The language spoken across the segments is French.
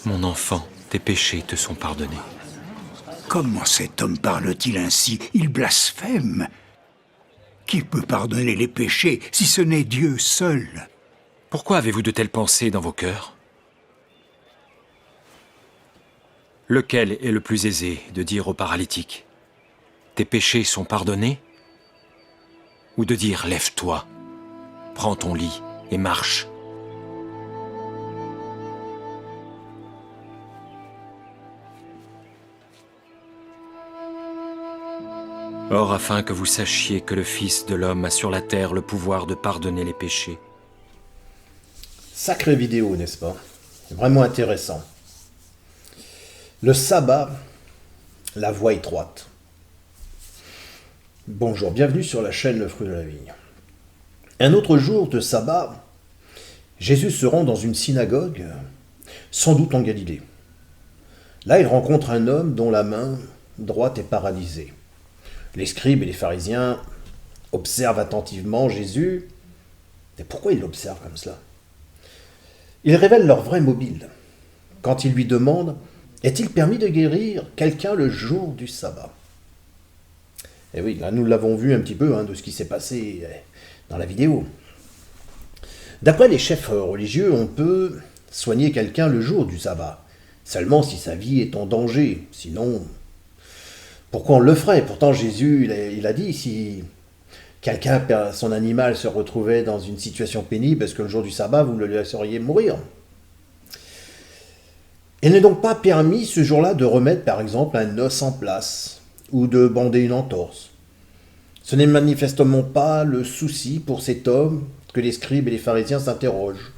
Mon enfant, tes péchés te sont pardonnés. Comment cet homme parle-t-il ainsi? Il blasphème. Qui peut pardonner les péchés si ce n'est Dieu seul? Pourquoi avez-vous de telles pensées dans vos cœurs? Lequel est le plus aisé de dire au paralytique, tes péchés sont pardonnés? Ou de dire, lève-toi, prends ton lit et marche? Or, afin que vous sachiez que le Fils de l'homme a sur la terre le pouvoir de pardonner les péchés. Sacrée vidéo, n'est-ce pas? Vraiment intéressant. Le sabbat, la voie étroite. Bonjour, bienvenue sur la chaîne Le Fruit de la Vigne. Un autre jour de sabbat, Jésus se rend dans une synagogue, sans doute en Galilée. Là, il rencontre un homme dont la main droite est paralysée. Les scribes et les pharisiens observent attentivement Jésus. Et pourquoi ils l'observent comme cela? Ils révèlent leur vrai mobile. Quand ils lui demandent « Est-il permis de guérir quelqu'un le jour du sabbat ?» Et oui, là nous l'avons vu un petit peu de ce qui s'est passé dans la vidéo. D'après les chefs religieux, on peut soigner quelqu'un le jour du sabbat, seulement si sa vie est en danger. Sinon, pourquoi on le ferait? Pourtant Jésus, il a dit, si quelqu'un, son animal se retrouvait dans une situation pénible, est-ce que le jour du sabbat, vous le laisseriez mourir? Il n'est donc pas permis ce jour-là de remettre par exemple un os en place ou de bander une entorse. Ce n'est manifestement pas le souci pour cet homme que les scribes et les pharisiens s'interrogent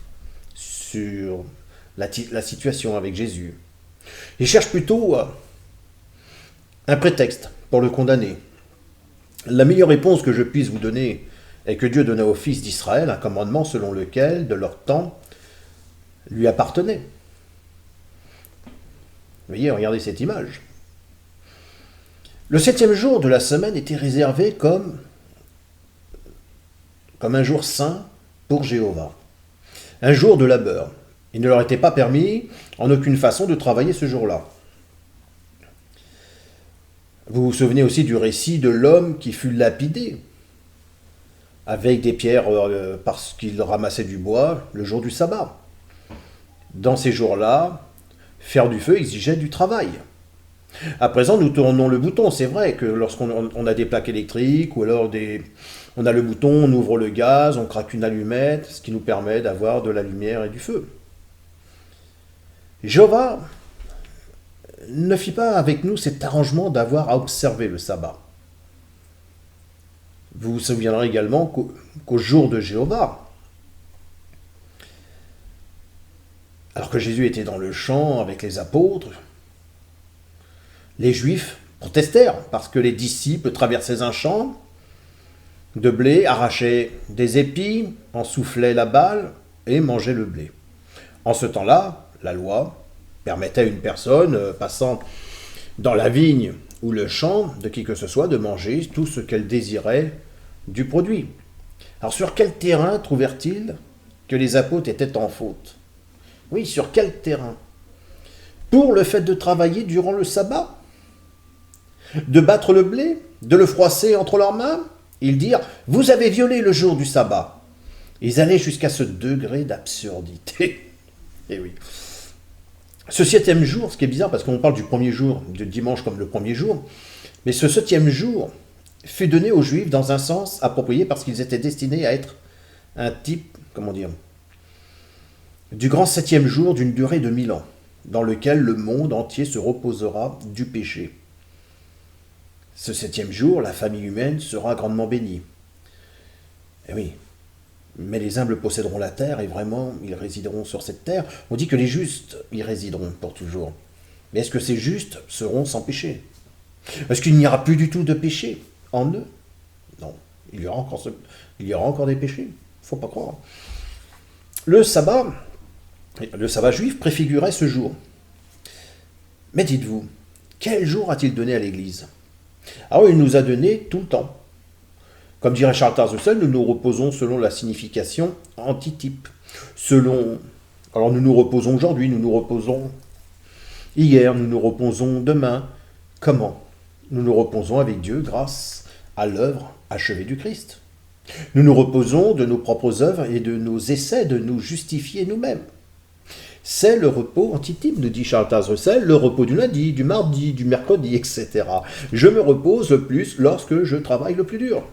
sur la situation avec Jésus. Ils cherchent plutôt un prétexte pour le condamner. La meilleure réponse que je puisse vous donner est que Dieu donna aux fils d'Israël un commandement selon lequel, de leur temps, lui appartenait. Voyez, regardez cette image. Le 7e jour de la semaine était réservé comme un jour saint pour Jéhovah. Un jour de labeur. Il ne leur était pas permis en aucune façon de travailler ce jour-là. Vous vous souvenez aussi du récit de l'homme qui fut lapidé avec des pierres parce qu'il ramassait du bois le jour du sabbat. Dans ces jours-là, faire du feu exigeait du travail. À présent, nous tournons le bouton. C'est vrai que lorsqu'on a des plaques électriques ou alors on a le bouton, on ouvre le gaz, on craque une allumette, ce qui nous permet d'avoir de la lumière et du feu. Jéhovah ne fit pas avec nous cet arrangement d'avoir à observer le sabbat. Vous vous souviendrez également qu'au jour de Jéhovah, alors que Jésus était dans le champ avec les apôtres, les Juifs protestèrent parce que les disciples traversaient un champ de blé, arrachaient des épis, en soufflaient la balle et mangeaient le blé. En ce temps-là, la loi permettait à une personne passant dans la vigne ou le champ de qui que ce soit de manger tout ce qu'elle désirait du produit. Alors sur quel terrain trouvèrent-ils que les apôtres étaient en faute? Oui, sur quel terrain? Pour le fait de travailler durant le sabbat? De battre le blé? De le froisser entre leurs mains? Ils dirent « Vous avez violé le jour du sabbat ». Ils allaient jusqu'à ce degré d'absurdité. Et oui. Ce 7e jour, ce qui est bizarre, parce qu'on parle du premier jour, de dimanche comme le premier jour, mais ce 7e jour fut donné aux Juifs dans un sens approprié parce qu'ils étaient destinés à être un type, du grand 7e jour d'une durée de 1000 ans, dans lequel le monde entier se reposera du péché. Ce 7e jour, la famille humaine sera grandement bénie. Eh oui, mais les humbles posséderont la terre et vraiment, ils résideront sur cette terre. On dit que les justes y résideront pour toujours. Mais est-ce que ces justes seront sans péché? Est-ce qu'il n'y aura plus du tout de péché en eux? Non, il y aura encore des péchés, il ne faut pas croire. Le sabbat juif préfigurait ce jour. Mais dites-vous, quel jour a-t-il donné à l'Église? Ah oui, il nous a donné tout le temps. Comme dirait Charles Tarzan, nous nous reposons selon la signification antitype. Alors nous nous reposons aujourd'hui, nous nous reposons Hier, nous nous reposons, demain. Comment? Nous nous reposons avec Dieu grâce à l'œuvre achevée du Christ. Nous nous reposons de nos propres œuvres et de nos essais de nous justifier nous-mêmes. C'est le repos antitime, nous dit Charles Taze Russell, le repos du lundi, du mardi, du mercredi, etc. Je me repose le plus lorsque je travaille le plus dur.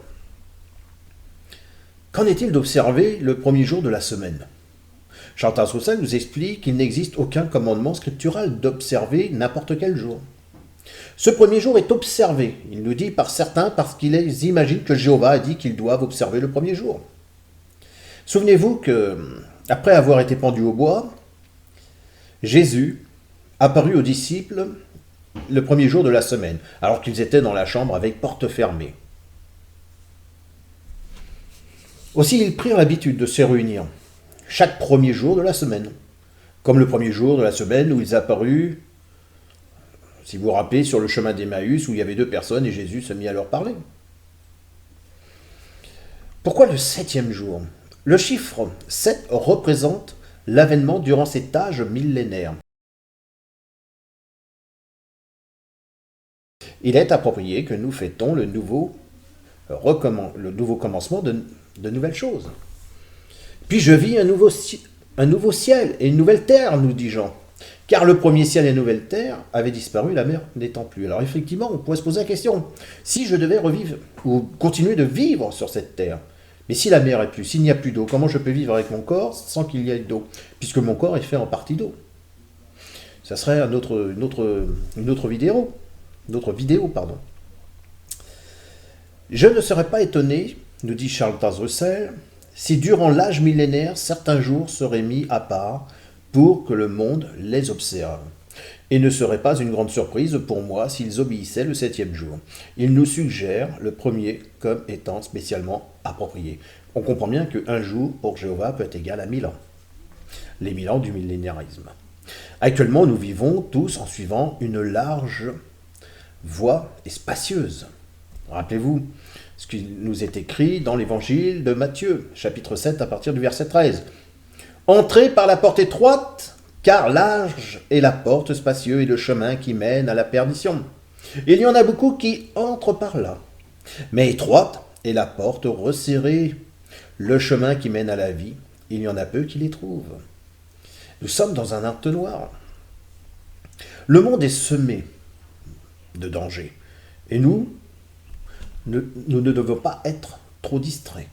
Qu'en est-il d'observer le premier jour de la semaine? Charles Taze Russell nous explique qu'il n'existe aucun commandement scriptural d'observer n'importe quel jour. Ce premier jour est observé, il nous dit, par certains parce qu'ils imaginent que Jéhovah a dit qu'ils doivent observer le premier jour. Souvenez-vous que, après avoir été pendu au bois, Jésus apparut aux disciples le premier jour de la semaine, alors qu'ils étaient dans la chambre avec porte fermée. Aussi, ils prirent l'habitude de se réunir chaque premier jour de la semaine, comme le premier jour de la semaine où ils apparurent, si vous vous rappelez, sur le chemin d'Emmaüs, où il y avait 2 personnes et Jésus se mit à leur parler. Pourquoi le 7e jour? Le chiffre 7 représente l'avènement durant cet âge millénaire. Il est approprié que nous fêtons le nouveau commencement de nouvelles choses. Puis je vis un nouveau ciel et une nouvelle terre, nous dit Jean. Car le premier ciel et la nouvelle terre avaient disparu, la mer n'étant plus. Alors effectivement, on pourrait se poser la question, si je devais revivre ou continuer de vivre sur cette terre, mais si la mer est plus, s'il n'y a plus d'eau, comment je peux vivre avec mon corps sans qu'il y ait d'eau? Puisque mon corps est fait en partie d'eau. Ça serait une autre vidéo. Je ne serais pas étonné, nous dit Charles Taze Russell, si durant l'âge millénaire, certains jours seraient mis à part pour que le monde les observe. Et ne serait pas une grande surprise pour moi s'ils obéissaient le 7e jour. Il nous suggère le premier comme étant spécialement approprié. On comprend bien qu'un jour pour Jéhovah peut être égal à 1000 ans. Les 1000 ans du millénarisme. Actuellement, nous vivons tous en suivant une large voie et spacieuse. Rappelez-vous ce qui nous est écrit dans l'évangile de Matthieu, chapitre 7, à partir du verset 13. Entrez par la porte étroite, car large est la porte spacieuse et le chemin qui mène à la perdition. Il y en a beaucoup qui entrent par là. Mais étroite est la porte resserrée, le chemin qui mène à la vie. Il y en a peu qui les trouvent. Nous sommes dans un entonnoir. Le monde est semé de dangers. Et nous ne devons pas être trop distraits.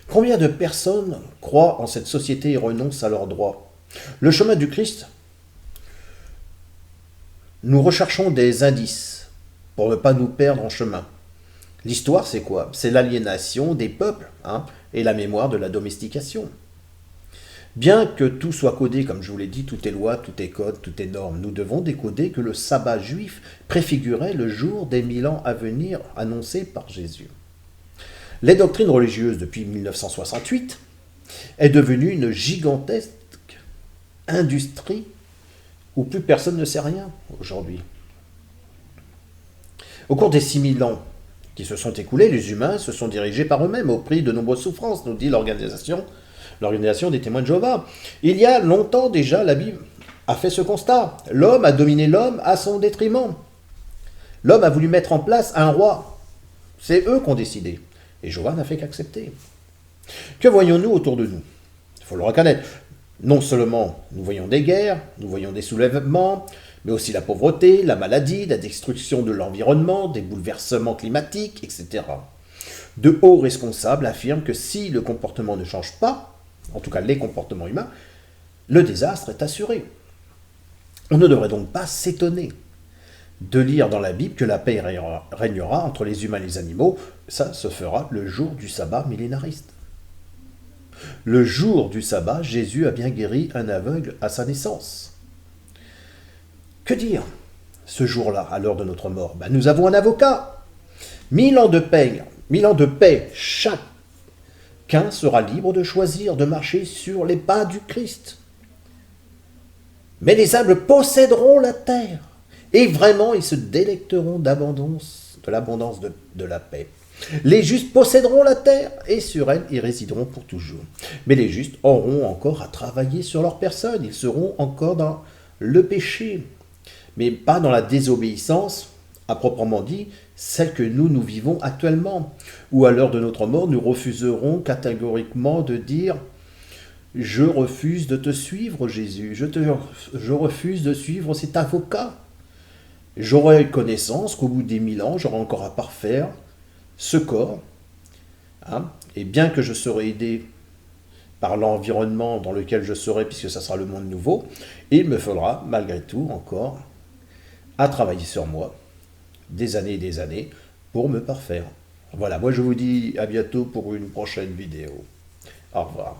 Combien de personnes croient en cette société et renoncent à leurs droits? Le chemin du Christ, nous recherchons des indices pour ne pas nous perdre en chemin. L'histoire, c'est quoi? C'est l'aliénation des peuples et la mémoire de la domestication. Bien que tout soit codé, comme je vous l'ai dit, tout est loi, tout est code, tout est norme, nous devons décoder que le sabbat juif préfigurait le jour des 1000 ans à venir annoncé par Jésus. Les doctrines religieuses, depuis 1968, est devenue une gigantesque industrie où plus personne ne sait rien aujourd'hui. Au cours des 6000 ans qui se sont écoulés, les humains se sont dirigés par eux-mêmes au prix de nombreuses souffrances, nous dit l'organisation des témoins de Jéhovah. Il y a longtemps déjà, la Bible a fait ce constat. L'homme a dominé l'homme à son détriment. L'homme a voulu mettre en place un roi. C'est eux qui ont décidé. Et Jéhovah n'a fait qu'accepter. Que voyons-nous autour de nous? Il faut le reconnaître. Non seulement nous voyons des guerres, nous voyons des soulèvements, mais aussi la pauvreté, la maladie, la destruction de l'environnement, des bouleversements climatiques, etc. De hauts responsables affirment que si le comportement ne change pas, en tout cas les comportements humains, le désastre est assuré. On ne devrait donc pas s'étonner de lire dans la Bible que la paix régnera entre les humains et les animaux. Ça se fera le jour du sabbat millénariste. Le jour du sabbat, Jésus a bien guéri un aveugle à sa naissance. Que dire ce jour-là, à l'heure de notre mort? Nous avons un avocat. 1000 ans de paix, chacun sera libre de choisir de marcher sur les pas du Christ. Mais les humbles posséderont la terre, et vraiment ils se délecteront de l'abondance de la paix. Les justes posséderont la terre, et sur elle ils résideront pour toujours. Mais les justes auront encore à travailler sur leur personne, ils seront encore dans le péché, mais pas dans la désobéissance, à proprement dit, celle que nous vivons actuellement. Ou à l'heure de notre mort, nous refuserons catégoriquement de dire « Je refuse de te suivre, Jésus, je refuse de suivre cet avocat. J'aurai connaissance qu'au bout des 1000 ans, j'aurai encore à parfaire ce corps. Hein, et bien que je serai aidé par l'environnement dans lequel je serai, puisque ça sera le monde nouveau, il me faudra, malgré tout, encore à travailler sur moi, des années et des années, pour me parfaire. Voilà, moi je vous dis à bientôt pour une prochaine vidéo. Au revoir.